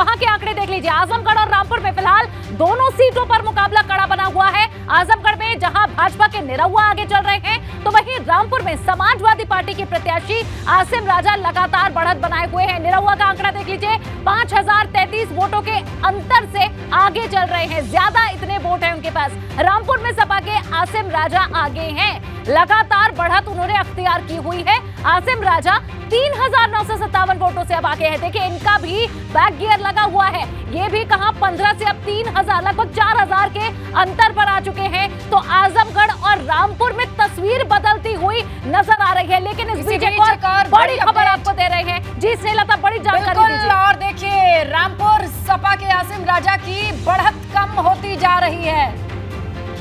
वहां के आंकड़े देख लीजिए। आजमगढ़ और रामपुर में फिलहाल दोनों सीटों पर मुकाबला कड़ा बना हुआ है। आजमगढ़ में जहां भाजपा के निरहुआ आगे चल रहे हैं, तो वहीं रामपुर में समाजवादी पार्टी के प्रत्याशी आसिम राजा लगातार बढ़त बनाए हुए हैं। निरहुआ का आंकड़ा देख लीजिए, 5033 वोटों के अंतर से आगे चल रहे हैं। ज्यादा इतने वोट हैं उनके पास। रामपुर में सपा के आसिम राजा आगे हैं। लगातार बढ़त उन्होंने अख्तियार की हुई है। आसिम राजा 3957 वोटों से अब आगे है। देखिए, इनका भी बैक गियर लगा हुआ है। ये भी कहां 15 से अब 3000, लगभग 4000 के अंतर पर आ चुके हैं। तो आजमगढ़ और रामपुर में तस्वीर बदलती हुई नजर आ रही है। लेकिन इस बीच एक और बड़ी खबर आपको दे रहे हैं। जी स्नेहलता, बड़ी जानकारी दीजिए। और देखिए, रामपुर सपा के आसिम राजा की बढ़त कम होती जा रही है।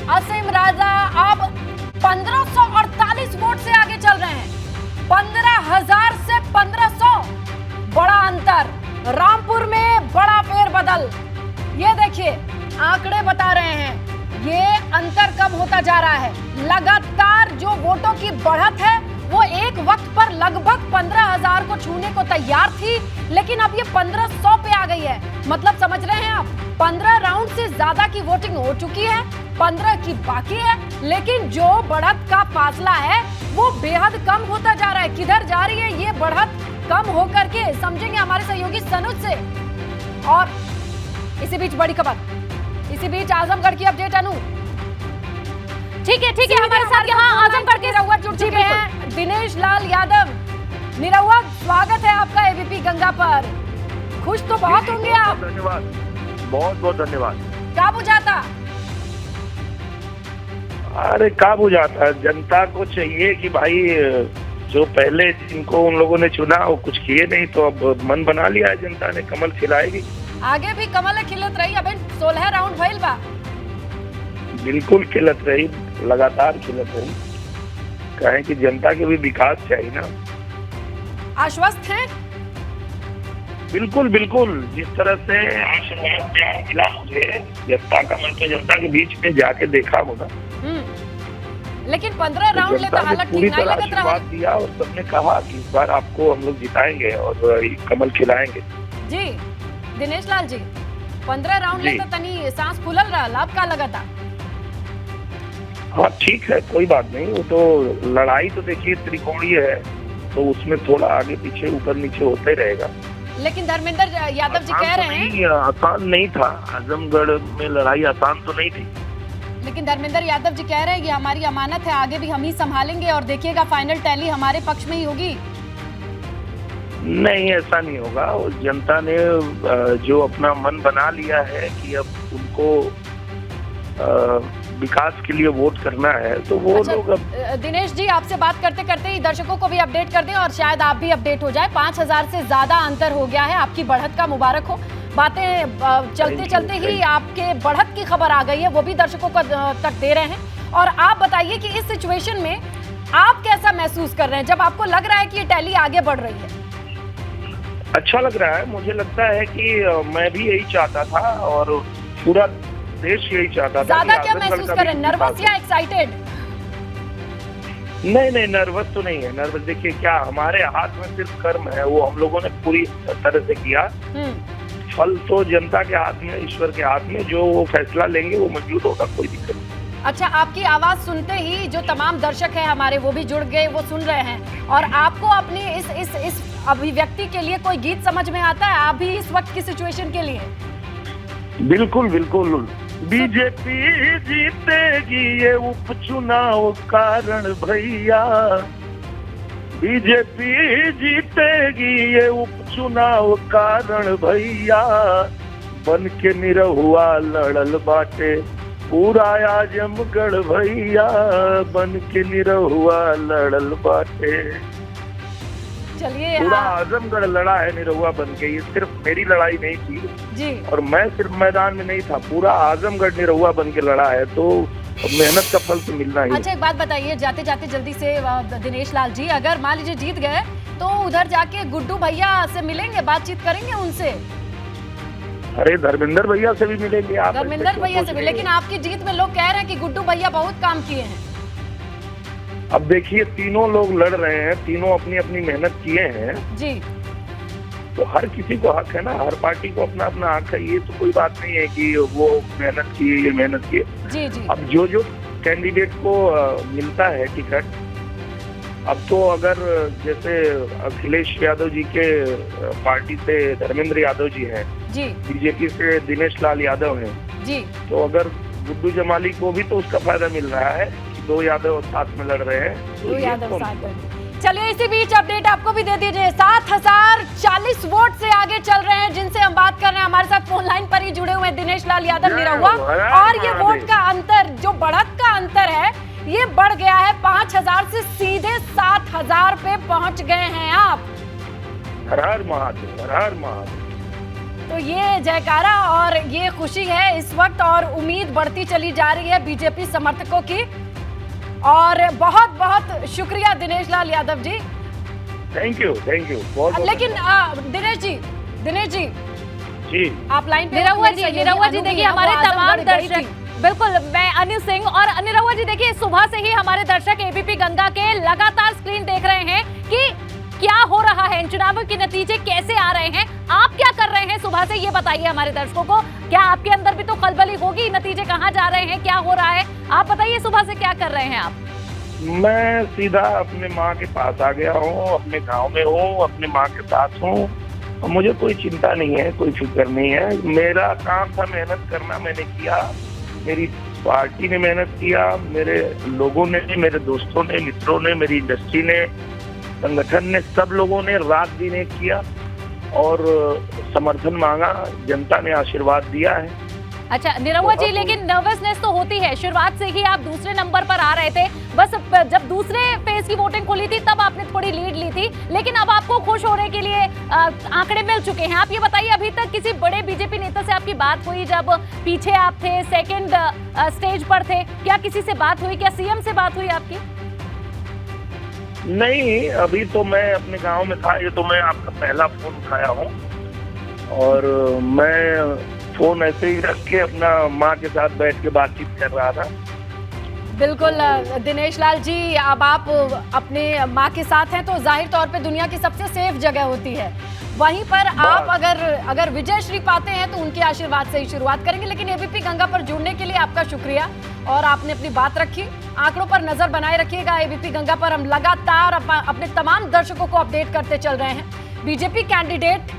आसिम राजा अब 1548 वोट से आगे चल रहे हैं। 15000 से 1500, बड़ा अंतर। रामपुर में बड़ा फेरबदल। ये देखिए, आंकड़े बता रहे हैं ये अंतर कम होता जा रहा है। लगातार जो वोटों की बढ़त है वो एक वक्त पर लगभग 15000 को छूने को तैयार थी, लेकिन अब ये 1500 पे आ गई है। मतलब समझ रहे हैं आप, 15 राउंड से ज्यादा की वोटिंग हो चुकी है, 15 की बाकी है, लेकिन जो बढ़त का फासला है वो बेहद कम होता जा रहा है। किधर जा रही है ये बढ़त कम होकर के, समझेंगे हमारे सहयोगी सनुज से। और इसी बीच बड़ी खबर, इसी बीच आजमगढ़ की अपडेट। अनु, ठीक है हमारे साथ यहाँ आजमगढ़ के निरहुआ जुड़ चुके हैं, दिनेश लाल यादव। निरहुआ, स्वागत है आपका एबीपी गंगा पर। खुश तो बहुत होंगे आप। धन्यवाद, बहुत बहुत धन्यवाद। क्या बुझाता? अरे क्या बुझाता है, जनता को चाहिए कि भाई जो पहले जिनको उन लोगों ने चुना वो कुछ किए नहीं, तो अब मन बना लिया है जनता ने, कमल खिलाएगी। आगे भी कमल खिलत रही। अब 16 राउंड भइल बा। बिल्कुल खिलत रही, लगातार खिलत रही। कहें कि जनता के भी विकास चाहिए ना। आश्वस्त हैं? बिल्कुल बिल्कुल, जिस तरह से आशीर्वाद मिला मुझे जनता का, मैं तो जनता के बीच में जाके देखा होगा। लेकिन 15 राउंड ले तो हालत पूरी ठीक नहीं तरह लगत रहा। आशीर्वाद दिया और सबने कहा कि इस बार आपको हम लोग जिताएंगे और कमल खिलाएंगे। जी दिनेश लाल जी, 15 राउंड ले तो तनी सांस फूलल रहा, लाभ का लगा था। हाँ ठीक है, कोई बात नहीं। वो तो लड़ाई तो देखिए त्रिकोणीय है, तो उसमें थोड़ा आगे पीछे ऊपर नीचे होते रहेगा। लेकिन धर्मेंद्र यादव जी कह रहे हैं आसान नहीं था। आजमगढ़ में लड़ाई आसान तो नहीं थी, लेकिन धर्मेंद्र यादव जी कह रहे हैं कि हमारी अमानत है, आगे भी हम ही संभालेंगे और देखिएगा फाइनल टैली हमारे पक्ष में ही होगी। नहीं, ऐसा नहीं होगा। जनता ने जो अपना मन बना लिया है कि अब उनको विकास के लिए वोट करना है, तो वो लोग अब। दिनेश जी, आपसे बात करते करते ही दर्शकों को भी अपडेट कर दें और शायद आप भी अपडेट हो जाए। 5000 से ज्यादा अंतर हो गया है। आपकी बढ़त का मुबारक हो। बातें चलते चलते ही आपके बढ़त की खबर आ गई है, वो भी दर्शकों को तक दे रहे हैं। और आप बताइए कि इस सिचुएशन में आप कैसा महसूस कर रहे हैं, जब आपको लग रहा है कि ये टैली आगे बढ़ रही है? अच्छा लग रहा है। मुझे लगता है कि मैं भी यही चाहता था और पूरा देश यही चाहता था। ज्यादा क्या महसूस कर रहे हैं, नर्वस या एक्साइटेड? नहीं, नर्वस तो नहीं है। नर्वस देखिए, क्या हमारे हाथ में सिर्फ कर्म है, वो हम लोगों ने पूरी तरह से किया। फल तो जनता के हाथ में, ईश्वर के हाथ में। जो वो फैसला लेंगे वो मंजूर होगा, कोई दिक्कत नहीं। अच्छा, आपकी आवाज सुनते ही जो तमाम दर्शक हैं हमारे, वो भी जुड़ गए, वो सुन रहे हैं। और आपको अपनी इस अभिव्यक्ति के लिए कोई गीत समझ में आता है, आप भी इस वक्त की सिचुएशन के लिए? बिल्कुल बिल्कुल। बीजेपी जीतेगी ये उपचुनाव कारण भैया, बीजेपी जीतेगी ये उपचुनाव कारण भैया। बन के निरहुआ लड़ल बाटे पूरा आजमगढ़ भैया, बन के निरहुआ लड़ल बाटे। चलिए, पूरा आजमगढ़ लड़ा है निरहुआ बन के। ये सिर्फ मेरी लड़ाई नहीं थी जी, और मैं सिर्फ मैदान में नहीं था, पूरा आजमगढ़ निरहुआ बन के लड़ा है। तो मेहनत का फल तो मिलना ही। अच्छा, एक बात बताइए जाते जाते जल्दी से दिनेश लाल जी, अगर मान लीजिए जीत गए तो उधर जाके गुड्डू भैया से मिलेंगे, बातचीत करेंगे उनसे? अरे धर्मेंद्र भैया से भी मिलेंगे आप। धर्मेंद्र भैया से भी, लेकिन आपकी जीत में लोग कह रहे हैं कि गुड्डू भैया बहुत काम किए हैं। अब देखिए, तीनों लोग लड़ रहे हैं, तीनों अपनी अपनी मेहनत किए हैं जी। तो हर किसी को हक है ना, हर पार्टी को अपना अपना हक है। ये तो कोई बात नहीं है कि वो मेहनत की, ये मेहनत की। जी जी। अब जो जो कैंडिडेट को मिलता है टिकट, अब तो अगर जैसे अखिलेश यादव जी के पार्टी से धर्मेंद्र यादव जी हैं, जी बीजेपी से दिनेश लाल यादव हैं, जी, तो अगर गुड्डू जमाली को भी तो उसका फायदा मिल रहा है कि 2 यादव साथ में लड़ रहे हैं। तो दो ये यादव तो- साथ में। चलिए इसी बीच अपडेट आपको भी दे दीजिए। 7040 वोट से आगे चल रहे हैं जिनसे हम बात कर रहे हैं। हमारे साथ फोन लाइन पर ही जुड़े हुए हैं दिनेश लाल यादव निरहुआ। और ये वोट का अंतर, जो बढ़त का अंतर है, ये बढ़ गया है 5000 से सीधे 7000 पे पहुंच गए हैं आप। हर हर महादेव, हर हर महादेव। तो ये जयकारा और ये खुशी है इस वक्त, और उम्मीद बढ़ती चली जा रही है बीजेपी समर्थकों की। और बहुत बहुत शुक्रिया Dinesh Lal Yadav ji. Thank you, thank you बहुत। लेकिन दिनेश जी जी आप लाइन पे निरहुआ जी देखिए हमारे तमाम दर्शक, बिल्कुल मैं अनिल सिंह। और निरहुआ जी देखिए, सुबह से ही हमारे दर्शक एबीपी गंगा के लगातार स्क्रीन देख रहे हैं कि क्या हो रहा है, इन चुनावों के नतीजे कैसे आ रहे हैं। आप क्या कर रहे हैं सुबह से, ये बताइए हमारे दर्शकों को। क्या आपके अंदर भी तो खलबली होगी, नतीजे कहाँ जा रहे हैं, क्या हो रहा है, आप बताइए सुबह से क्या कर रहे हैं आप। मैं सीधा अपने माँ के पास आ गया हूँ, अपने गांव में हूँ, अपने माँ के साथ हूँ। और मुझे कोई चिंता नहीं है, कोई फिक्र नहीं है। मेरा काम था मेहनत करना, मैंने किया। मेरी पार्टी ने मेहनत किया, मेरे लोगों ने, मेरे दोस्तों ने, मित्रों ने, मेरी इंडस्ट्री ने, संगठन ने, सब लोगों ने रात दिन एक किया और समर्थन मांगा। जनता ने आशीर्वाद दिया है। अच्छा निरहुआ जी, लेकिन नर्वसनेस तो होती है। शुरुआत से ही आप दूसरे नंबर पर आ रहे थे, बस जब दूसरे फेज की वोटिंग खुली थी तब आपने थोड़ी लीड ली थी, लेकिन अब आपको खुश होने के लिए आंकड़े मिल चुके हैं। आप ये बताइए, अभी तक किसी बड़े बीजेपी नेता से आपकी बात हुई? जब पीछे आप थे, सेकेंड स्टेज पर थे, क्या किसी से बात हुई? क्या सीएम से बात हुई आपकी? नहीं, अभी तो मैं अपने गांव में था। ये तो मैं आपका पहला फोन उठाया हूँ और मैं फोन ऐसे ही रख के अपना माँ के साथ बैठ के बातचीत कर रहा था। बिल्कुल दिनेश लाल जी, अब आप अपने माँ के साथ हैं तो जाहिर तौर पे दुनिया की सबसे सेफ जगह होती है। वहीं पर आप अगर विजय श्री पाते हैं तो उनके आशीर्वाद से ही शुरुआत करेंगे। लेकिन एबीपी गंगा पर जुड़ने के लिए आपका शुक्रिया, और आपने अपनी बात रखी। आंकड़ों पर नजर बनाए रखिएगा। एबीपी गंगा पर हम लगातार अपने तमाम दर्शकों को अपडेट करते चल रहे हैं। बीजेपी कैंडिडेट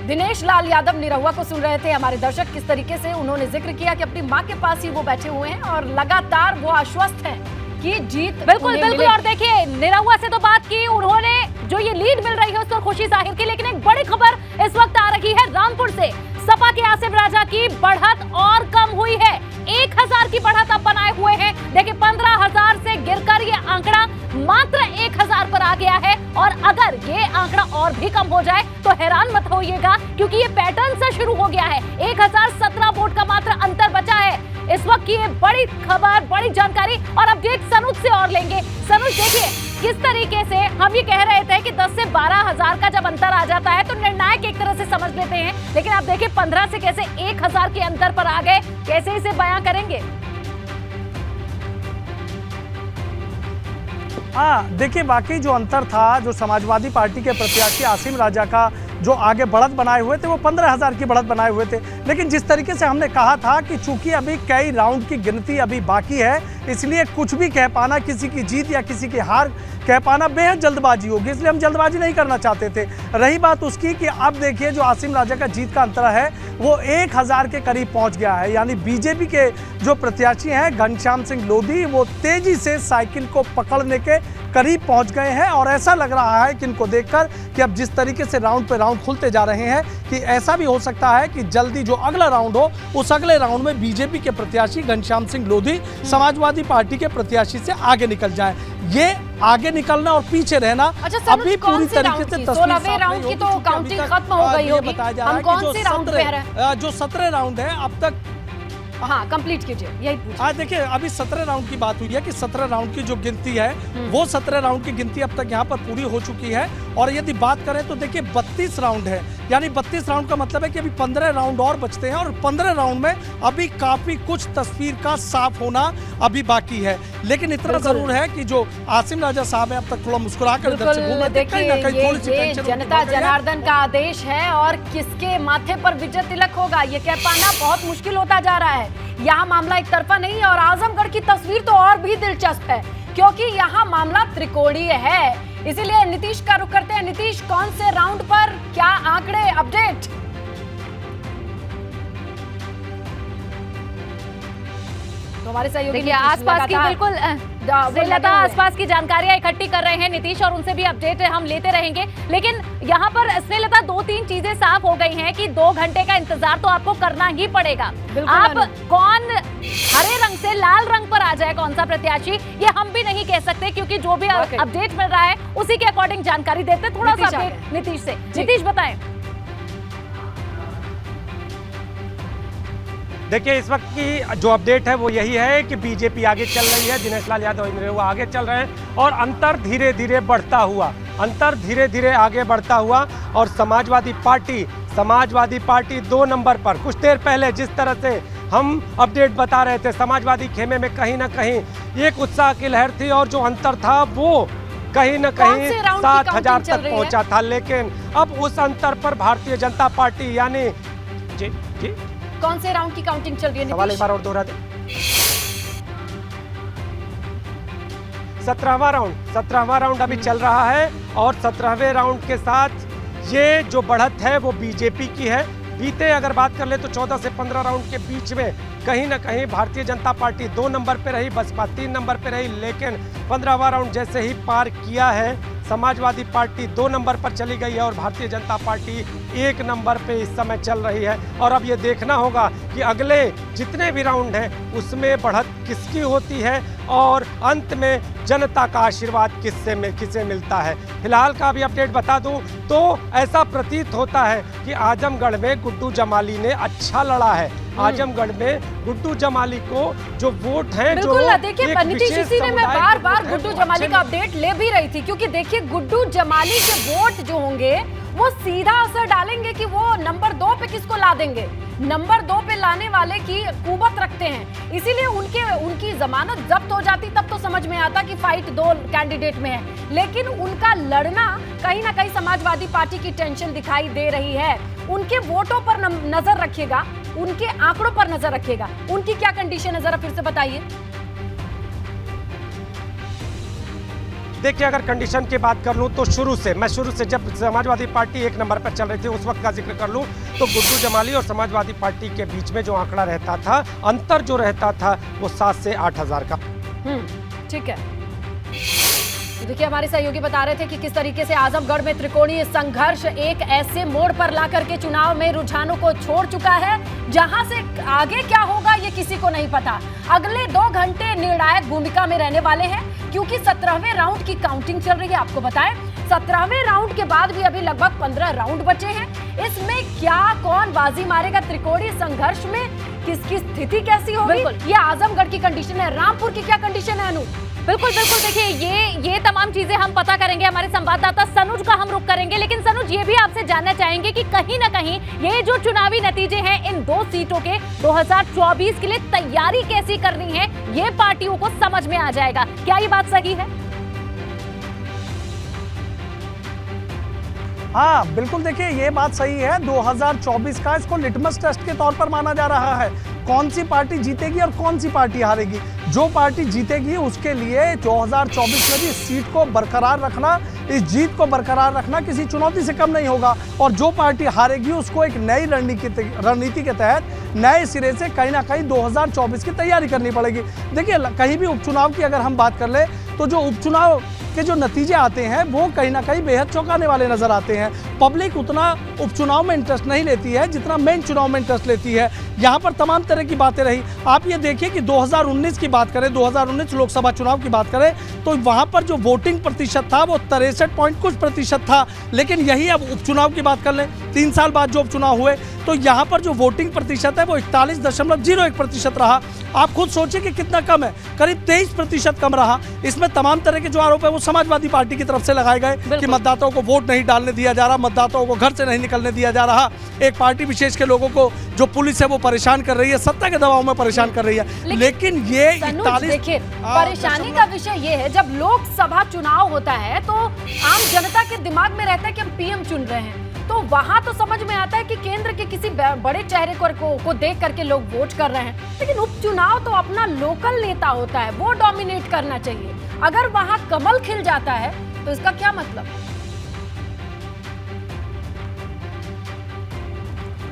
दिनेश लाल यादव निरहुआ को सुन रहे थे हमारे दर्शक, किस तरीके से उन्होंने जिक्र किया कि अपनी मां के पास ही वो बैठे हुए हैं और लगातार वो आश्वस्त हैं कि जीत बिल्कुल बिल्कुल। और देखिए, निरहुआ से तो बात की, उन्होंने जो ये लीड मिल रही है उस पर खुशी जाहिर की। लेकिन एक बड़ी खबर इस वक्त आ रही है रामपुर से। सपा के आसिम राजा की बढ़त और कम हुई है। 1000 की बढ़त अब बनाए हुए हैं। देखिए 15,000 से गिरकर ये आंकड़ा मात्र 1000 पर आ गया है। और अगर ये आंकड़ा और भी कम हो जाए तो हैरान मत होइएगा, क्योंकि ये पैटर्न सा शुरू हो गया है। 1017 वोट का मात्र अंतर बचा है। इस वक्त की ये बड़ी खबर, बड़ी जानकारी। और अपडेट सनुज से और लेंगे। सनुज देखिए, किस तरीके से हम ये कह रहे थे कि 10 से 12,000 का जब अंतर आ जाता है तो निर्णायक एक तरह से समझ लेते हैं, लेकिन आप देखिए 15 से कैसे 1000 के अंतर पर आ गए, कैसे इसे बयां करेंगे? हाँ देखिए, वाकई जो अंतर था, जो समाजवादी पार्टी के प्रत्याशी आसिम राजा का जो आगे बढ़त बनाए हुए थे, वो 15,000 की बढ़त बनाए हुए थे। लेकिन जिस तरीके से हमने कहा था कि चूंकि अभी कई राउंड की गिनती अभी बाकी है, इसलिए कुछ भी कह पाना, किसी की जीत या किसी की हार कह पाना बेहद जल्दबाजी होगी, इसलिए हम जल्दबाजी नहीं करना चाहते थे। रही बात उसकी कि अब देखिए जो आसिम राजा का जीत का अंतर है वो 1000 के करीब पहुंच गया है। यानी बीजेपी के जो प्रत्याशी हैं घनश्याम सिंह लोधी, वो तेजी से साइकिल को पकड़ने के करीब पहुंच गए हैं। और ऐसा लग रहा है कि इनको देखकर कि अब जिस तरीके से राउंड पे राउंड खुलते जा रहे हैं, कि ऐसा भी हो सकता है कि जल्दी जो अगला राउंड हो, उस अगले राउंड में बीजेपी के प्रत्याशी घनश्याम सिंह लोधी समाजवादी पार्टी के प्रत्याशी से आगे निकल जाए। ये आगे निकलना और पीछे रहना अभी पूरी तरीके से 16वें राउंड की तो काउंटिंग खत्म हो गई होगी। हम कौन से राउंड पे हैं? जो 17 राउंड है अब तक, हाँ कंप्लीट कीजिए, यही पूछिए। आज देखिए अभी 17 राउंड की बात हुई है कि 17 राउंड की जो गिनती है वो 17 राउंड की गिनती अब तक यहाँ पर पूरी हो चुकी है। और यदि बात करें तो देखिए 32 राउंड है, यानी 32 राउंड का मतलब है कि अभी 15 राउंड और बचते हैं और 15 राउंड में अभी काफी कुछ तस्वीर का साफ होना अभी बाकी है। लेकिन इतना जरूर है कि जो आसिम राजा साहब है अब तक थोड़ा मुस्कुरा कर इधर से घूम रहे थे, कहीं ना कहीं थोड़ी सी टेंशन उनकी जनता बढ़ गई है। जनार्दन का आदेश है और किसके माथे पर विजय तिलक होगा ये कह पाना बहुत मुश्किल होता जा रहा है। यहाँ मामला एक तरफा नहीं है और आजमगढ़ की तस्वीर तो और भी दिलचस्प है क्योंकि यहाँ मामला त्रिकोणीय है। इसीलिए नीतीश का रुख करते हैं। नीतीश, कौन से राउंड पर क्या आंकड़े, अपडेट? तो हमारे सहयोगी देखिए आसपास की बिल्कुल श्रीलता आसपास की जानकारियां इकट्ठी कर रहे हैं नीतीश और उनसे भी अपडेट हम लेते रहेंगे। लेकिन यहाँ पर श्रीलता 2-3 चीजें साफ हो गई हैं कि 2 घंटे का इंतजार तो आपको करना ही पड़ेगा। आप कौन हरे रंग से लाल रंग पर आ जाए कौन सा प्रत्याशी, ये हम भी नहीं कह सकते क्योंकि जो भी अपडेट मिल रहा है उसी के अकॉर्डिंग जानकारी देते। थोड़ा सा अपडेट नीतीश से। नीतीश बताएं। देखिए इस वक्त की जो अपडेट है वो यही है कि बीजेपी आगे चल रही है, दिनेश लाल यादव इंद्र आगे चल रहे हैं और अंतर धीरे धीरे आगे बढ़ता हुआ और समाजवादी पार्टी 2 नंबर पर। कुछ देर पहले जिस तरह से हम अपडेट बता रहे थे, समाजवादी खेमे में कहीं ना कहीं एक उत्साह की लहर थी और जो अंतर था वो कहीं ना कहीं 7,000 तक पहुंचा था। लेकिन अब उस अंतर पर भारतीय जनता पार्टी यानी जी कौन से राउंड की काउंटिंग चल रही है? सवाल एक बार और दोहरा दें। 17वां राउंड अभी चल रहा है और 17वें राउंड के साथ ये जो बढ़त है वो बीजेपी की है। बीते अगर बात कर ले तो 14 से 15 राउंड के बीच में कहीं ना कहीं भारतीय जनता पार्टी 2 नंबर पे रही, बसपा 3 नंबर पे रही। लेकिन 15वां राउंड जैसे ही पार किया है समाजवादी पार्टी 2 नंबर पर चली गई है और भारतीय जनता पार्टी 1 नंबर पे इस समय चल रही है। और अब ये देखना होगा कि अगले जितने भी राउंड हैं उसमें बढ़त किसकी होती है और अंत में जनता का आशीर्वाद किसे मिलता है। फिलहाल का भी अपडेट बता दूं तो ऐसा प्रतीत होता है कि आजमगढ़ में गुड्डू जमाली ने अच्छा लड़ा है। आजमगढ़ में गुड्डू जमाली को जो वोट हैं जो देखिए नीतीश, इसी ने मैं बार गुड्डू जमाली का अपडेट ले भी रही थी क्योंकि देखिए गुड्डू जमाली के वोट जो होंगे वो सीधा असर डालेंगे कि वो नंबर 2 पे किसको ला देंगे। नंबर 2 पे लाने वाले की कुवत रखते हैं, इसीलिए उनकी जमानत जब्त हो जाती तब तो समझ में आता कि फाइट 2 कैंडिडेट में है। लेकिन उनका लड़ना कहीं ना कहीं समाजवादी पार्टी की टेंशन दिखाई दे रही है। उनके वोटों पर नजर रखिएगा, उनके आंकड़ों पर नजर रखिएगा। उनकी क्या कंडीशन है जरा फिर से बताइए। देखिए अगर कंडीशन की बात कर लूं तो शुरू से जब समाजवादी पार्टी 1 नंबर पर चल रही थी उस वक्त का जिक्र कर लूं तो गुड्डू जमाली और समाजवादी पार्टी के बीच में जो आंकड़ा रहता था, अंतर जो रहता था वो 7 से 8,000 का। ठीक है। देखिए हमारे सहयोगी बता रहे थे कि किस तरीके से आजमगढ़ में त्रिकोणीय संघर्ष एक ऐसे मोड़ पर ला करके चुनाव में रुझानों को छोड़ चुका है जहां से आगे क्या होगा ये किसी को नहीं पता। अगले 2 घंटे निर्णायक भूमिका में रहने वाले हैं क्योंकि 17वें राउंड की काउंटिंग चल रही है। आपको बताएं 17वें राउंड के बाद भी अभी लगभग 15 राउंड बचे हैं। इसमें क्या कौन बाजी मारेगा, त्रिकोणीय संघर्ष में किसकी स्थिति कैसी होगी, ये आजमगढ़ की कंडीशन है। रामपुर की क्या कंडीशन है अनु? बिल्कुल देखिए ये तमाम चीजें हम पता करेंगे, हमारे संवाददाता सनुज का हम रुख करेंगे। लेकिन सनुज ये भी आपसे जानना चाहेंगे कि कहीं ना कहीं ये जो चुनावी नतीजे हैं इन 2 सीटों के 2024 के लिए तैयारी कैसी करनी है ये पार्टियों को समझ में आ जाएगा, क्या ये बात सही है? हाँ बिल्कुल, देखिए ये बात सही है। 2024 का इसको लिटमस टेस्ट के तौर पर माना जा रहा है। कौन सी पार्टी जीतेगी और कौन सी पार्टी हारेगी। जो पार्टी जीतेगी उसके लिए 2024 में भी इस सीट को बरकरार रखना, इस जीत को बरकरार रखना किसी चुनौती से कम नहीं होगा। और जो पार्टी हारेगी उसको एक नई रणनीति के तहत नए सिरे से कहीं ना कहीं 2024 की तैयारी करनी पड़ेगी। देखिए कहीं भी उपचुनाव की अगर हम बात कर ले तो जो उपचुनाव के जो नतीजे आते हैं वो कहीं ना कहीं बेहद चौंकाने वाले नजर आते हैं। पब्लिक उतना उपचुनाव में इंटरेस्ट नहीं लेती है जितना मेन चुनाव में इंटरेस्ट लेती है। यहाँ पर तमाम तरह की बातें रही। आप ये देखिए कि 2019 की बात करें, 2019 लोकसभा चुनाव की बात करें तो वहाँ पर जो वोटिंग प्रतिशत था वो 63 पॉइंट कुछ प्रतिशत था। लेकिन यही अब उपचुनाव की बात कर लें, 3 साल बाद जो उपचुनाव हुए तो यहाँ पर जो वोटिंग प्रतिशत है वो 41.01% रहा। आप खुद सोचिए कि कितना कम है, करीब 23% कम रहा। इसमें तमाम तरह के जो आरोप है वो समाजवादी पार्टी की तरफ से लगाए गए कि मतदाताओं को वोट नहीं डालने दिया जा रहा, मतदाताओं को घर से नहीं निकलने दिया जा रहा, एक पार्टी विशेष के लोगों को जो पुलिस है वो परेशान कर रही है, सत्ता के दबाव में परेशान कर रही है। लेकिन ये 41 देखिए, परेशानी का विषय ये है, जब लोकसभा चुनाव होता है तो आम जनता के दिमाग में रहता है कि हम पीएम चुन रहे हैं, तो वहां तो समझ में आता है कि केंद्र के किसी बड़े चेहरे को देख करके लोग वोट कर रहे हैं, लेकिन उपचुनाव तो अपना लोकल नेता होता है, वो डोमिनेट करना चाहिए। अगर वहां कमल खिल जाता है तो इसका क्या मतलब?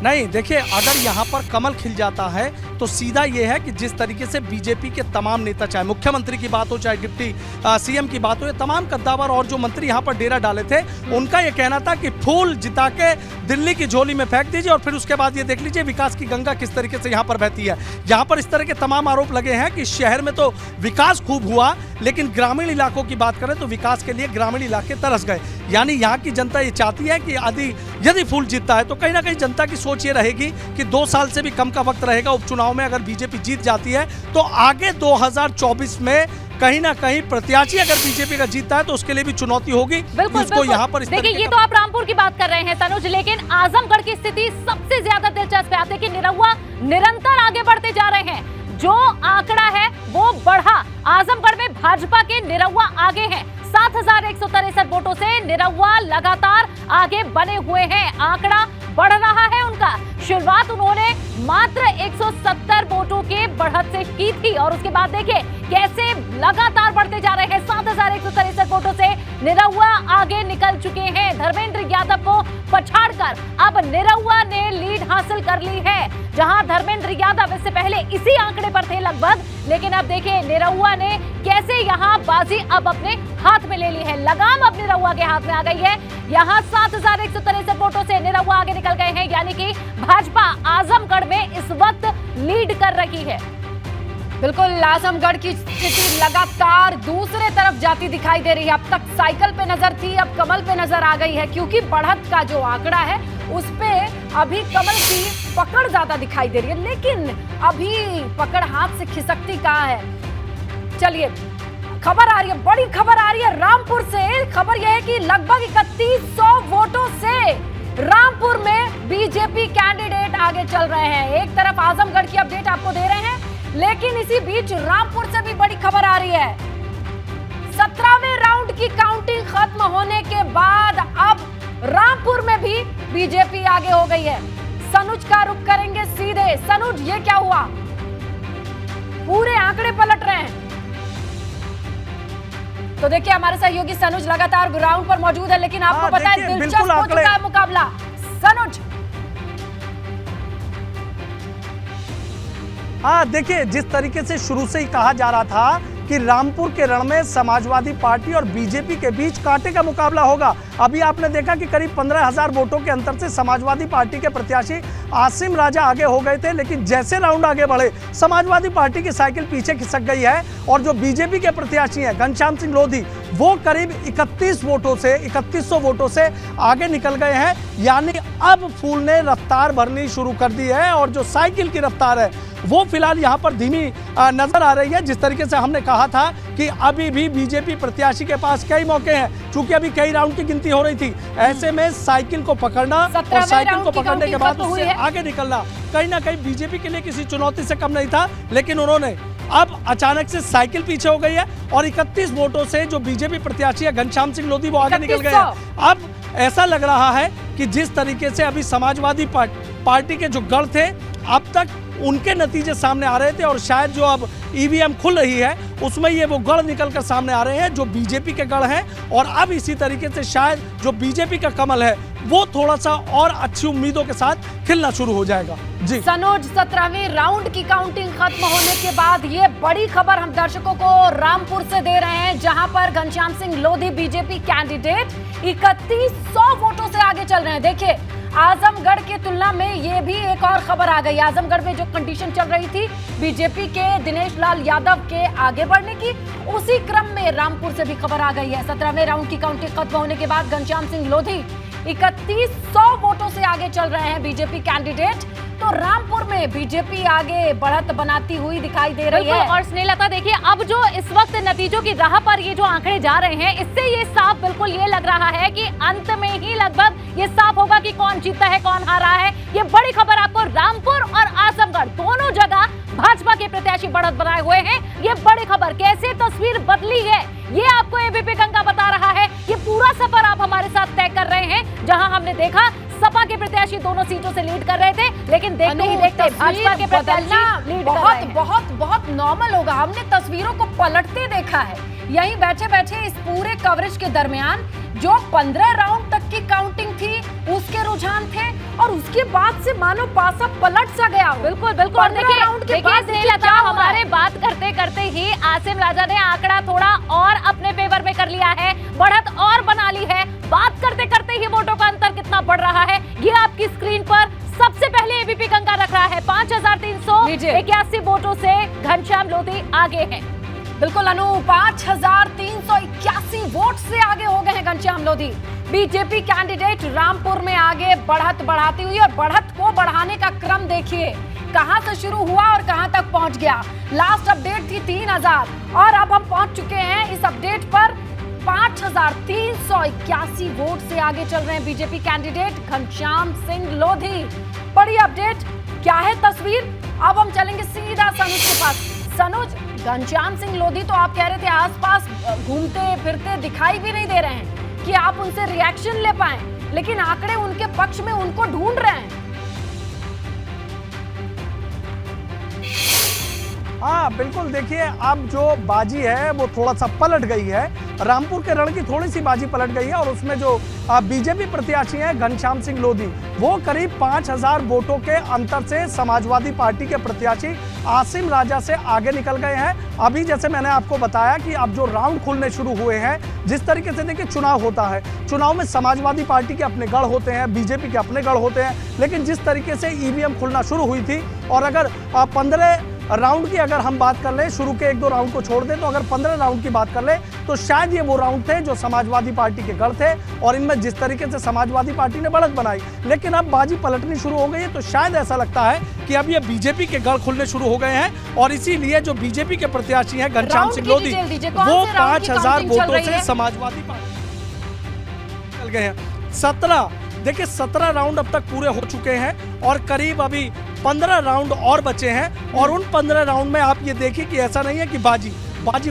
नहीं, देखिए, अगर यहाँ पर कमल खिल जाता है तो सीधा ये है कि जिस तरीके से बीजेपी के तमाम नेता, चाहे मुख्यमंत्री की बात हो, चाहे डिप्टी सीएम की बात हो, ये तमाम कद्दावर और जो मंत्री यहाँ पर डेरा डाले थे, उनका ये कहना था कि फूल जिता के दिल्ली की झोली में फेंक दीजिए और फिर उसके बाद ये देख लीजिए विकास की गंगा किस तरीके से यहाँ पर बहती है। यहाँ पर इस तरह के तमाम आरोप लगे हैं कि शहर में तो विकास खूब हुआ, लेकिन ग्रामीण इलाकों की बात करें तो विकास के लिए ग्रामीण इलाके तरस गए। यानी यहाँ की जनता ये चाहती है कि यदि फूल जीतता है तो कहीं ना कहीं जनता की सोच ये रहेगी कि 2 साल से भी कम का वक्त रहेगा उपचुनाव में, अगर बीजेपी जीत जाती है तो आगे 2024 में कहीं ना कहीं प्रत्याशी अगर बीजेपी का जीतता है तो उसके लिए भी चुनौती होगी। उसको यहाँ पर देखिए, ये तो आप रामपुर की बात कर रहे हैं तनुज, लेकिन आजमगढ़ की स्थिति सबसे ज्यादा दिलचस्प है। आप देखिए, निरहुआ निरंतर आगे बढ़ते जा रहे हैं, जो आंकड़ा है वो बढ़ा। आजमगढ़ में भाजपा के निरहुआ आगे हैं, 7,163 वोटों से निरहुआ लगातार आगे बने हुए हैं, आंकड़ा बढ़ रहा है उनका। शुरुआत उन्होंने मात्र 170 वोटों के बढ़त से की थी और उसके बाद देखिए कैसे लगातार बढ़ते जा रहे हैं। 7,163 वोटों से निरहुआ आगे निकल चुके हैं, धर्मेंद्र यादव को पछाड़कर अब निरहुआ ने लीड हासिल कर ली है। जहां धर्मेंद्र यादव इससे पहले इसी आंकड़े पर थे लगभग, लेकिन अब देखिए निरहुआ ने कैसे यहां बाजी अब अपने हाथ में ले ली है, लगाम अब निरहुआ के हाथ में आ गई है। यहां 7,163 वोटों से निरहुआ आगे निकल गए हैं, यानी कि भाजपा आजमगढ़ में इस वक्त लीड कर रही है। बिल्कुल, आजमगढ़ की स्थिति लगातार दूसरे तरफ जाती दिखाई दे रही है। अब तक साइकिल पे नजर थी, अब कमल पे नजर आ गई है, क्योंकि बढ़त का जो आंकड़ा है उस पे अभी कमल की पकड़ ज्यादा दिखाई दे रही है, लेकिन अभी पकड़ हाथ से खिसकती कहाँ है। चलिए, खबर आ रही है, बड़ी खबर आ रही है रामपुर से। खबर यह है कि लगभग 3100 वोटों से रामपुर में बीजेपी कैंडिडेट आगे चल रहे हैं। एक तरफ आजमगढ़ की अपडेट आपको दे रहे हैं, लेकिन इसी बीच रामपुर से भी बड़ी खबर आ रही है। 17वें राउंड की काउंटिंग खत्म होने के बाद अब रामपुर में भी बीजेपी आगे हो गई है। सनुज का रुख करेंगे सीधे। सनुज, ये क्या हुआ? पूरे आंकड़े पलट रहे हैं। तो देखिए, हमारे सहयोगी सनुज लगातार ग्राउंड पर मौजूद है, लेकिन आपको पता है दिलचस्प हो चुका है मुकाबला। सनुज, हाँ, देखिए, जिस तरीके से शुरू से ही कहा जा रहा था कि रामपुर के रण में समाजवादी पार्टी और बीजेपी के बीच कांटे का मुकाबला होगा, अभी आपने देखा कि करीब 15,000 वोटों के अंतर से समाजवादी पार्टी के प्रत्याशी आसिम राजा आगे हो गए थे। लेकिन जैसे राउंड आगे बढ़े, समाजवादी पार्टी की साइकिल पीछे खिसक गई है और जो बीजेपी के प्रत्याशी हैं घनश्याम सिंह लोधी, वो करीब 3100 वोटों से आगे निकल गए हैं। यानी अब फूल ने रफ्तार भरनी शुरू कर दी है और जो साइकिल की रफ्तार है वो फिलहाल यहाँ पर धीमी नजर आ रही है। जिस तरीके से हमने कहा था कि अभी भी बीजेपी प्रत्याशी के पास कई मौके हैं, चूंकि अभी कई राउंड की गिनती हो रही थी, ऐसे में साइकिल को पकड़ना और साइकिल को पकड़ने के बाद उससे आगे निकलना कहीं ना कहीं बीजेपी के लिए किसी चुनौती से कम नहीं था। लेकिन उन्होंने अब अचानक से साइकिल पीछे हो गई है और 31 वोटों से जो बीजेपी प्रत्याशी है घनश्याम सिंह लोधी वो आगे निकल गए हैं। अब ऐसा लग रहा है कि जिस तरीके से अभी समाजवादी पार्टी के जो गढ़ थे, अब तक उनके नतीजे सामने आ रहे थे और शायद जो अब ईवीएम खुल रही है उसमें ये वो गढ़ निकलकर सामने आ रहे हैं जो बीजेपी के गढ़ हैं। और अब इसी तरीके से शायद जो बीजेपी का कमल है वो थोड़ा सा और अच्छी उम्मीदों के साथ खिलना शुरू हो जाएगा। जी सनोज, 17वें राउंड की काउंटिंग खत्म होने के बाद ये बड़ी खबर हम दर्शकों को रामपुर से दे रहे हैं, जहां पर घनश्याम सिंह लोधी बीजेपी कैंडिडेट 3100 वोटों से आगे चल रहे हैं। देखिए, आजमगढ़ की तुलना में ये भी एक और खबर आ गई। आजमगढ़ में जो कंडीशन चल रही थी बीजेपी के दिनेश लाल यादव के आगे बढ़ने की, उसी क्रम में रामपुर से भी खबर आ गई है। 17वें राउंड की काउंटिंग खत्म होने के बाद घनश्याम सिंह लोधी 3100 वोटों से आगे चल रहे हैं बीजेपी कैंडिडेट। तो रामपुर में बीजेपी आगे बढ़त बनाती हुई दिखाई दे रही है। और स्नेहलता देखिए, अब जो इस वक्त नतीजों की राह पर ये जो आंकड़े जा रहे हैं, इससे ये साफ बिल्कुल ये लग रहा है कि अंत में ही लगभग ये साफ होगा कि कौन जीता है कौन हारा है। ये बड़ी खबर आपको रामपुर और आजमगढ़ दोनों जगह भाजपा के प्रत्याशी बढ़त बनाए हुए हैं। ये बड़ी खबर कैसे तस्वीर बदली है ये आपको एबीपी गंगा बता रहा है। ये पूरा सफर आप हमारे साथ तय कर रहे हैं, जहां हमने देखा सपा के प्रत्याशी दोनों सीटों से लीड कर रहे थे, लेकिन देखते ही देखते भाजपा के प्रत्याशी लीड कर रहे हैं। बहुत नॉर्मल होगा। हमने तस्वीरों को पलटते देखा है यहीं बैठे बैठे इस पूरे कवरेज के दरमियान। जो 15 राउंड तक की काउंटिंग थी उसके रुझान थे और उसके बाद से मानो पासा पलट सा गया। बिल्कुल बिल्कुल। देखिए हमारे बात करते करते ही आसिम राजा ने आंकड़ा थोड़ा और अपने फेवर में कर लिया है, बढ़त और बना ली है। बात करते करते ही वोटों का अंतर कितना बढ़ रहा है ये आपकी स्क्रीन पर सबसे पहले एबीपी गंगा रख रहा है। 5381 वोटों से घनश्याम लोधी आगे हैं। बिल्कुल अनु, 5381 वोट से आगे हो गए हैं घनश्याम लोधी। बीजेपी कैंडिडेट रामपुर में आगे बढ़त बढ़ाती हुई, और बढ़त को बढ़ाने का क्रम देखिए कहां से शुरू हुआ और कहां तक पहुंच गया। लास्ट अपडेट थी 3000 और अब हम पहुंच चुके हैं इस अपडेट पर 5381 वोट से आगे चल रहे हैं बीजेपी कैंडिडेट घनश्याम सिंह लोधी। बड़ी अपडेट क्या है तस्वीर, अब हम चलेंगे सीधा सनुज के पास। सनुज, घनश्याम सिंह लोधी तो आप कह रहे थे आसपास घूमते फिरते दिखाई भी नहीं दे रहे हैं कि आप उनसे रिएक्शन ले पाएं, लेकिन आंकड़े उनके पक्ष में उनको ढूंढ रहे हैं। हाँ बिल्कुल, देखिए अब जो बाजी है वो थोड़ा सा पलट गई है। रामपुर के रण की थोड़ी सी बाजी पलट गई है और उसमें जो बीजेपी प्रत्याशी हैं घनश्याम सिंह लोधी, वो करीब 5000 वोटों के अंतर से समाजवादी पार्टी के प्रत्याशी आसिम राजा से आगे निकल गए हैं। अभी जैसे मैंने आपको बताया कि अब जो राउंड खुलने शुरू हुए हैं, जिस तरीके से देखिए चुनाव होता है, चुनाव में समाजवादी पार्टी के अपने गढ़ होते हैं, बीजेपी के अपने गढ़ होते हैं, लेकिन जिस तरीके से ईवीएम खुलना शुरू हुई थी और अगर 15 राउंड की अगर हम बात कर ले, शुरू के 1-2 राउंड को छोड़ दें तो अगर 15 राउंड की बात कर ले तो शायद ये वो राउंड थे जो समाजवादी पार्टी के गढ़ थे और इनमें जिस तरीके से समाजवादी पार्टी ने बढ़त बनाई। लेकिन अब बाजी पलटनी शुरू हो गई है, तो शायद ऐसा लगता है कि अब ये बीजेपी के गढ़ खुलने शुरू हो गए हैं और इसीलिए जो बीजेपी के प्रत्याशी हैं घनश्याम सिंह लोधी, वो 5000 वोटों से समाजवादी पार्टी निकल गए हैं। देखिए 17 राउंड अब तक पूरे हो चुके हैं और करीब अभी 15 राउंड और बचे हैं और उन 15 राउंड में आप ये देखिए कि ऐसा नहीं है कि बाजी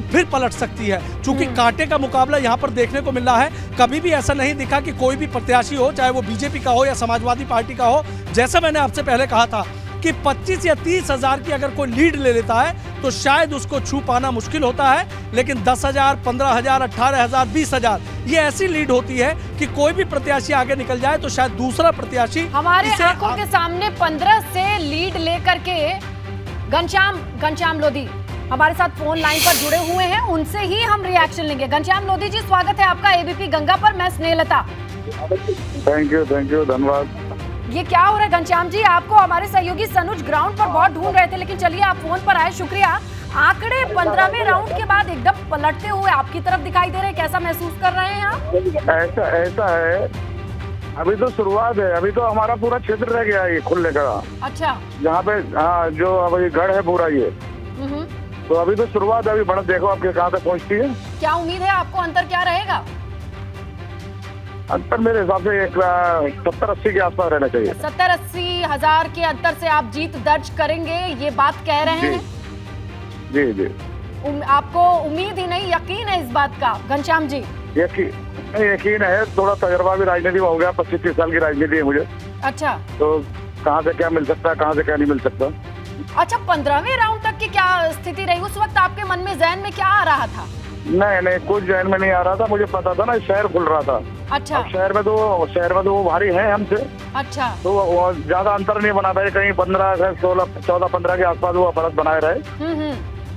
फिर पलट सकती है, क्योंकि कांटे का मुकाबला यहाँ पर देखने को मिल रहा है। कभी भी ऐसा नहीं दिखा कि कोई भी प्रत्याशी हो, चाहे वो बीजेपी का हो या समाजवादी पार्टी का हो, जैसा मैंने आपसे पहले कहा था कि 25 या 30 हजार की अगर कोई लीड ले लेता है तो शायद उसको छू पाना मुश्किल होता है, लेकिन 10,000, 15,000, 18,000, 20,000 ये ऐसी लीड होती है कि कोई भी प्रत्याशी आगे निकल जाए तो शायद दूसरा प्रत्याशी हमारे आंखों के सामने 15 से लीड लेकर के घनश्याम लोधी हमारे साथ फोन लाइन पर जुड़े हुए हैं, उनसे ही हम रिएक्शन लेंगे। घनश्याम लोधी जी, स्वागत है आपका एबीपी गंगा पर। मैं स्नेहलता। थैंक यू, धन्यवाद। ये क्या हो रहा है घनश्याम जी? आपको हमारे सहयोगी सनुज ग्राउंड पर बहुत ढूंढ रहे थे, लेकिन चलिए आप फोन पर आए, शुक्रिया। आंकड़े 15वें राउंड के बाद एकदम पलटते हुए आपकी तरफ दिखाई दे रहे हैं, कैसा महसूस कर रहे हैं आप? ऐसा है, अभी तो शुरुआत है, अभी तो हमारा पूरा क्षेत्र रह गया है ये खुलने का। अच्छा, जहाँ पे हाँ जो अभी गढ़ है पूरा ये, तो अभी तो शुरुआत है, अभी बढ़त देखो आपके कहाँ तक पहुँचती है। क्या उम्मीद है आपको, अंतर क्या रहेगा? अंतर मेरे हिसाब से 70-80 के आसपास रहना चाहिए। 70-80 हजार के अंतर से आप जीत दर्ज करेंगे, ये बात कह रहे हैं? जी। आपको उम्मीद ही नहीं, यकीन है इस बात का घनश्याम जी? यकीन है, थोड़ा तजर्बा भी राजनीति में हो गया, 25-30 साल की राजनीति है मुझे। अच्छा, तो कहाँ से क्या मिल सकता है, कहाँ से क्या नहीं मिल सकता। अच्छा, 15वें राउंड तक की क्या स्थिति रही? उस वक्त आपके मन में, जहन में क्या आ रहा था? नहीं, कुछ जहन में नहीं आ रहा था, मुझे पता था ना शहर खुल रहा था। अच्छा, शहर में तो वो भारी है हमसे। अच्छा, तो ज्यादा अंतर नहीं बना पाए, कहीं 15, 16, 14, 15 के आसपास वो बढ़त बनाए रहे,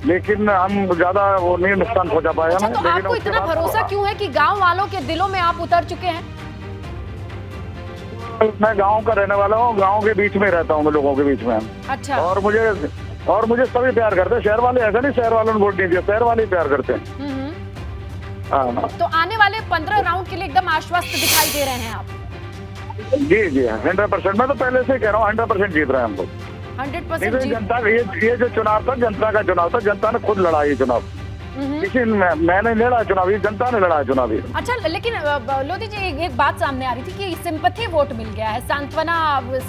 लेकिन हम ज्यादा वो नहीं नुकसान पहुंचा पाए। अच्छा, तो आपको इतना भरोसा क्यों है कि गांव वालों के दिलों में आप उतर चुके हैं? मैं गांव का रहने वाला हूँ, गांव के बीच में रहता हूँ, लोगों के बीच में। अच्छा, और मुझे सभी प्यार करते हैं, शहर वाले ऐसा नहीं शहर वालों ने वोट नहीं दिया, शहर वाले ही प्यार करते हैं। तो आने वाले 15 राउंड के लिए एकदम आश्वस्त दिखाई दे रहे हैं आप? जी जी 100%। मैं तो पहले से कह रहा हूँ 100% जीत रहे हैं हम लोग। 100% जीत। जनता ये जो चुनाव था, जनता का चुनाव था, जनता ने खुद लड़ा ये चुनाव। किसी मैंने लड़ा चुनाव, ये जनता ने लड़ा चुनाव। अच्छा, लेकिन लोधी जी एक बात सामने आ रही थी कि सिंपैथी वोट मिल गया है, सांत्वना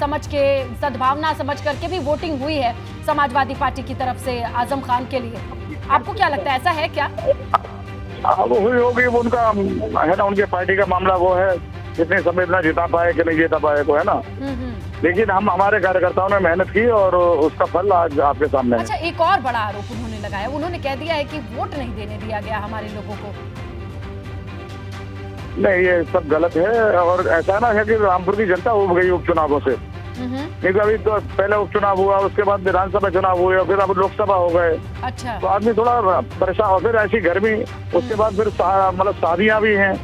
समझ के, सद्भावना समझ करके भी वोटिंग हुई है समाजवादी पार्टी की तरफ से आजम खान के लिए। आपको क्या लगता है, ऐसा है क्या? वो हुई होगी, वो उनका है ना, उनके पार्टी का मामला वो है, कितनी संवेदना जिता पाए कि नहीं जिता पाए को, है ना। लेकिन हम हमारे कार्यकर्ताओं ने मेहनत की और उसका फल आज आपके सामने है। अच्छा, एक और बड़ा आरोप उन्होंने लगाया, उन्होंने कह दिया है कि वोट नहीं देने दिया गया हमारे लोगों को। नहीं, ये सब गलत है। और ऐसा ना है कि रामपुर की जनता उब गई उपचुनावों से। क्योंकि अभी तो पहले उपचुनाव हुआ, उसके बाद विधानसभा चुनाव हुए, फिर अब लोकसभा हो गए। अच्छा। तो आदमी थोड़ा परेशान हो, फिर ऐसी गर्मी, उसके बाद फिर मतलब शादियां भी हैं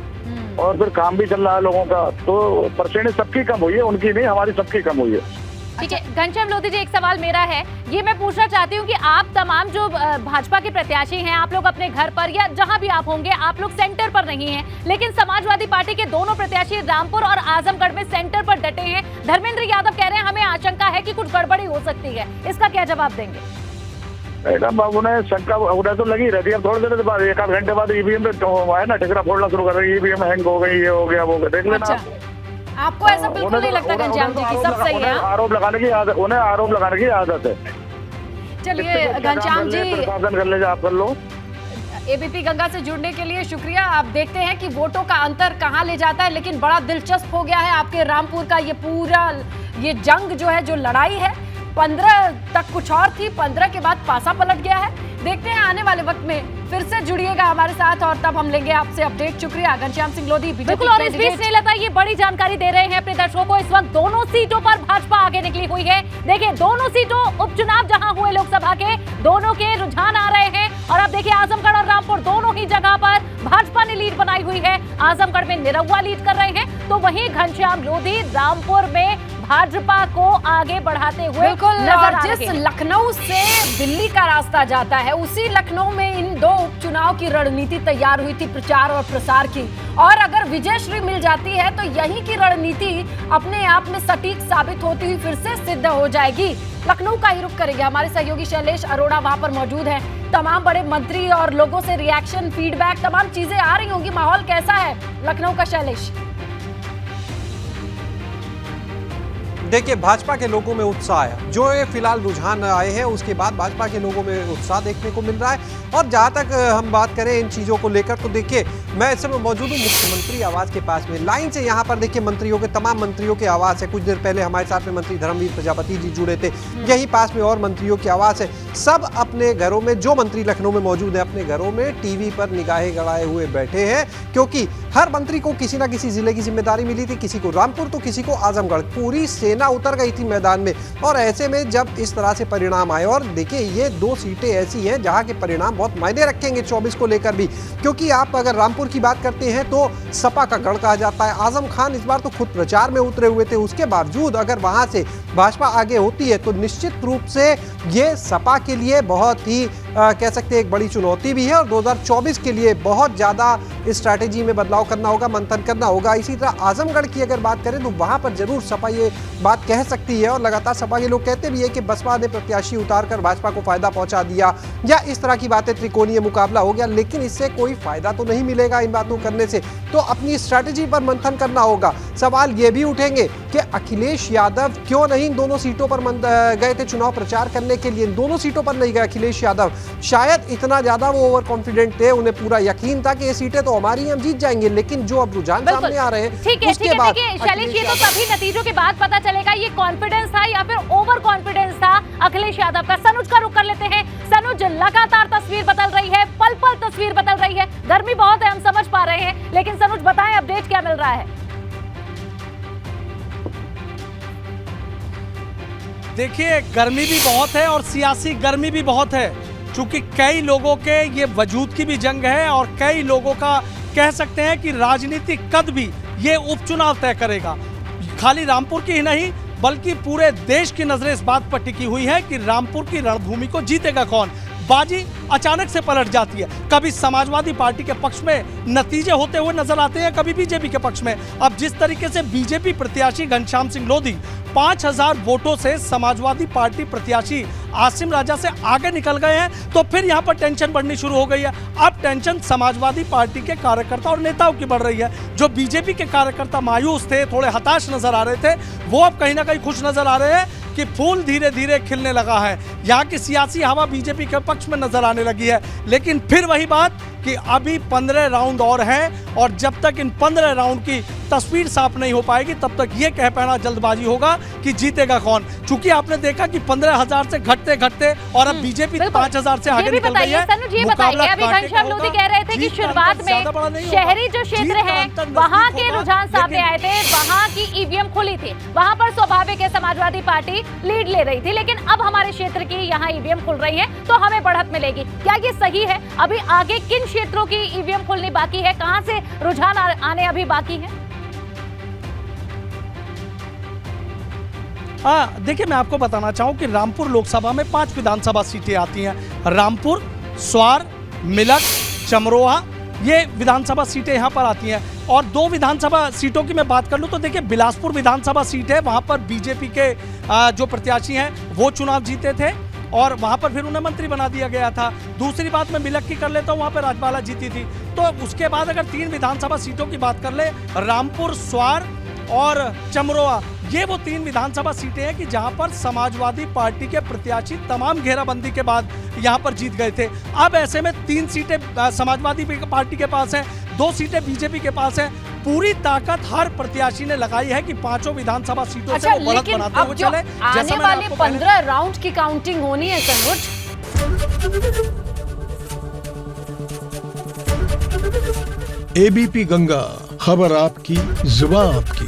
और फिर काम भी चल रहा है लोगों का, तो परसेंटेज सबकी कम हुई है, उनकी नहीं, हमारी सबकी कम हुई है। ठीक है घनश्याम लोधी जी, एक सवाल मेरा है, ये मैं पूछना चाहती हूँ कि आप तमाम जो भाजपा के प्रत्याशी हैं, आप लोग अपने घर पर या जहां भी आप होंगे, आप लोग सेंटर पर नहीं हैं, लेकिन समाजवादी पार्टी के दोनों प्रत्याशी रामपुर और आजमगढ़ में सेंटर पर डटे हैं। धर्मेंद्र यादव कह रहे हैं हमें आशंका है कि कुछ गड़बड़ी हो सकती है, इसका क्या जवाब देंगे? मैडम, अब उन्हें शंका उन्हें तो लगी रहती है। अब थोड़ी देर बाद, एक आध घंटे बाद ईवीएम पे है ना, ठिकरा फोड़ना शुरू कर रही है, ईवीएम हैंग हो गई, ये हो गया, वो देख लेना। आपको ऐसा बिल्कुल नहीं लगता घनश्याम जी की सब सही है? आरोप लगाने की आदत, उन्हें आरोप लगाने की आदत है। चलिए घनश्याम जी, प्रशासन कर ले, आप कर लो। एबीपी गंगा से जुड़ने के लिए शुक्रिया। आप देखते हैं कि वोटों का अंतर कहां ले जाता है, लेकिन बड़ा दिलचस्प हो गया है आपके रामपुर का ये पूरा ये जंग जो है, जो लड़ाई है। 15 तक कुछ और थी, 15 के बाद पासा पलट गया है। देखते हैं आने वाले वक्त में, फिर से जुड़िएगा हमारे साथ और तब हम लेंगे आपसे अपडेट। शुक्रिया घनश्याम सिंह लोधी। बिल्कुल, और इस बीच स्नेहलता ये बड़ी जानकारी दे रहे हैं अपने दर्शकों को, इस वक्त दोनों सीटों पर भाजपा आगे निकली हुई है। देखिए, दोनों सीटों उपचुनाव जहां हुए लोकसभा के, दोनों के रुझान आ रहे हैं। और अब देखिए, आजमगढ़ और रामपुर दोनों ही जगह पर भाजपा ने लीड बनाई हुई है। आजमगढ़ में निरहुआ लीड कर रहे हैं, तो वहीं घनश्याम लोधी रामपुर में भाजपा को आगे बढ़ाते हुए बिल्कुल। जिस लखनऊ से दिल्ली का रास्ता जाता है, उसी लखनऊ में इन दो उपचुनाव की रणनीति तैयार हुई थी, प्रचार और प्रसार की। और अगर विजयश्री मिल जाती है तो यहीं की रणनीति अपने आप में सटीक साबित होती हुई फिर से सिद्ध हो जाएगी। लखनऊ का ही रुख करेंगे हमारे सहयोगी शैलेश अरोड़ा, वहां पर मौजूद हैं। तमाम बड़े मंत्री और लोगों से रिएक्शन, फीडबैक, तमाम चीजें आ रही होंगी। माहौल कैसा है लखनऊ का, शैलेश? देखिए, भाजपा के लोगों में उत्साह है, जो ये फिलहाल रुझान आए हैं उसके बाद भाजपा के लोगों में उत्साह देखने को मिल रहा है। और जहां तक हम बात करें इन चीज़ों को लेकर, तो देखिए, मैं इस समय मौजूद हूँ मुख्यमंत्री आवास के पास में। लाइन से यहाँ पर देखिए मंत्रियों के, तमाम मंत्रियों के आवास है। कुछ देर पहले हमारे साथ में मंत्री धर्मवीर प्रजापति जी जुड़े थे, यहीं पास में और मंत्रियों के आवास है। सब अपने घरों में, जो मंत्री लखनऊ में मौजूद है, अपने घरों में टीवी पर निगाहें गड़ाए हुए बैठे हैं, क्योंकि हर मंत्री को किसी ना किसी जिले की जिम्मेदारी मिली थी, किसी को रामपुर तो किसी को आजमगढ़। पूरी सेना उतर गई थी मैदान में। और ऐसे में जब इस तरह से परिणाम आए, और देखिए ये दो सीटें ऐसी हैं जहां के परिणाम बहुत मायने रखेंगे 24 को लेकर भी, क्योंकि आप अगर रामपुर की बात करते हैं तो सपा का गढ़ कहा जाता है। आजम खान इस बार तो खुद प्रचार में उतरे हुए थे, उसके बावजूद अगर वहां से भाजपा आगे होती है तो निश्चित रूप से ये सपा के लिए बहुत ही कह सकते हैं एक बड़ी चुनौती भी है। और 2024 के लिए बहुत ज़्यादा स्ट्रैटेजी में बदलाव करना होगा, मंथन करना होगा। इसी तरह आजमगढ़ की अगर बात करें तो वहां पर जरूर सपा ये बात कह सकती है, और लगातार सपा के लोग कहते भी है कि बसपा ने प्रत्याशी उतारकर भाजपा को फायदा पहुंचा दिया, या इस तरह की बातें, त्रिकोणीय मुकाबला हो गया। लेकिन इससे कोई फायदा तो नहीं मिलेगा इन बातों करने से, तो अपनी स्ट्रैटेजी पर मंथन करना होगा। सवाल ये भी उठेंगे कि अखिलेश यादव क्यों नहीं इन दोनों सीटों पर गए थे चुनाव प्रचार करने के लिए, इन दोनों सीटों पर नहीं गए अखिलेश यादव। शायद इतना ज्यादा वो ओवर कॉन्फिडेंट थे, उन्हें पूरा यकीन था कि ये सीटें तो हमारी, हम जीत जाएंगे। लेकिन जो अब रुझान सामने आ रहे हैं, उसके बाद शैलेश, ये तो सभी नतीजों के बाद पता चलेगा ये कॉन्फिडेंस था या फिर ओवर कॉन्फिडेंस था अखिलेश यादव का। सनुज का रुख कर लेते हैं। सनुज, लगातार तस्वीर बदल रही है, पल पल तस्वीर बदल रही है। गर्मी बहुत है, हम समझ पा रहे हैं, लेकिन सनुज बताएं अपडेट क्या मिल रहा है? देखिए, गर्मी भी बहुत है और सियासी गर्मी भी बहुत है, क्योंकि कई लोगों के ये वजूद की भी जंग है, और कई लोगों का कह सकते हैं कि राजनीतिक कद भी ये उपचुनाव तय करेगा। खाली रामपुर की ही नहीं, बल्कि पूरे देश की नजरें इस बात पर टिकी हुई है कि रामपुर की रणभूमि को जीतेगा कौन। बाजी अचानक से पलट जाती है। कभी समाजवादी पार्टी के पक्ष में नतीजे होते हुए नजर आते हैं, कभी बीजेपी के पक्ष में। अब जिस तरीके से बीजेपी प्रत्याशी घनश्याम सिंह लोधी 5000 वोटों से समाजवादी पार्टी प्रत्याशी आसिम राजा से आगे निकल गए हैं, तो फिर यहां पर टेंशन बढ़नी शुरू हो गई है। अब टेंशन समाजवादी पार्टी के कार्यकर्ता और नेताओं की बढ़ रही है। जो बीजेपी के कार्यकर्ता मायूस थे, थोड़े हताश नजर आ रहे थे, वो अब कहीं ना कहीं खुश नजर आ रहे हैं कि फूल धीरे धीरे खिलने लगा है। यहाँ की सियासी हवा बीजेपी के पक्ष में नजर आने लगी है। लेकिन फिर वही बात कि अभी 15 राउंड और हैं, और जब तक इन 15 राउंड की तस्वीर साफ नहीं हो पाएगी तब तक ये कह पाना जल्दबाजी होगा कि जीतेगा कौन। चूंकि आपने देखा कि 15,000 से घटते घटते और अब बीजेपी 5,000 से आगे निकल गई है। तनुज, ये बताइए, अभी घनश्याम लोधी कह रहे थे कि शुरुआत में शहरी जो क्षेत्र है वहाँ के रुझान सामने आए थे, वहाँ की ईवीएम खुली थी, वहाँ पर स्वाभाविक है समाजवादी पार्टी लीड ले रही थी, लेकिन अब हमारे क्षेत्र की यहाँ ईवीएम खुल रही है तो हमें बढ़त मिलेगी। क्या ये सही है? अभी आगे किन क्षेत्रों की ईवीएम खुलनी बाकी है, कहां से रुझान आने अभी बाकी है? देखिए, मैं आपको बताना चाहूं कि रामपुर लोकसभा में 5 विधानसभा सीटें आती हैं। रामपुर, स्वार, मिलक, चमरोहा, ये विधानसभा सीटें यहां पर आती हैं। और 2 विधानसभा सीटों की मैं बात कर लूं तो देखिए, बिलासपुर विधानसभा सीट है, वहां पर बीजेपी के जो प्रत्याशी हैं वो चुनाव जीते थे और वहां पर फिर उन्हें मंत्री बना दिया गया था। दूसरी बात मैं मिलक की कर लेता हूं, वहां पर राजबाला जीती थी। तो उसके बाद अगर 3 विधानसभा सीटों की बात कर ले, रामपुर, स्वार और चमरोआ, ये वो 3 विधानसभा सीटें हैं कि जहां पर समाजवादी पार्टी के प्रत्याशी तमाम घेराबंदी के बाद यहां पर जीत गए थे। अब ऐसे में 3 सीटें समाजवादी पार्टी के पास हैं, 2 सीटें बीजेपी के पास हैं। पूरी ताकत हर प्रत्याशी ने लगाई है कि 5 विधानसभा सीटों से वो बढ़त बनाते हुए चले। आने वाले 15 राउंड की काउंटिंग होनी है तनुज। एबीपी गंगा, खबर आपकी, जुबान आपकी।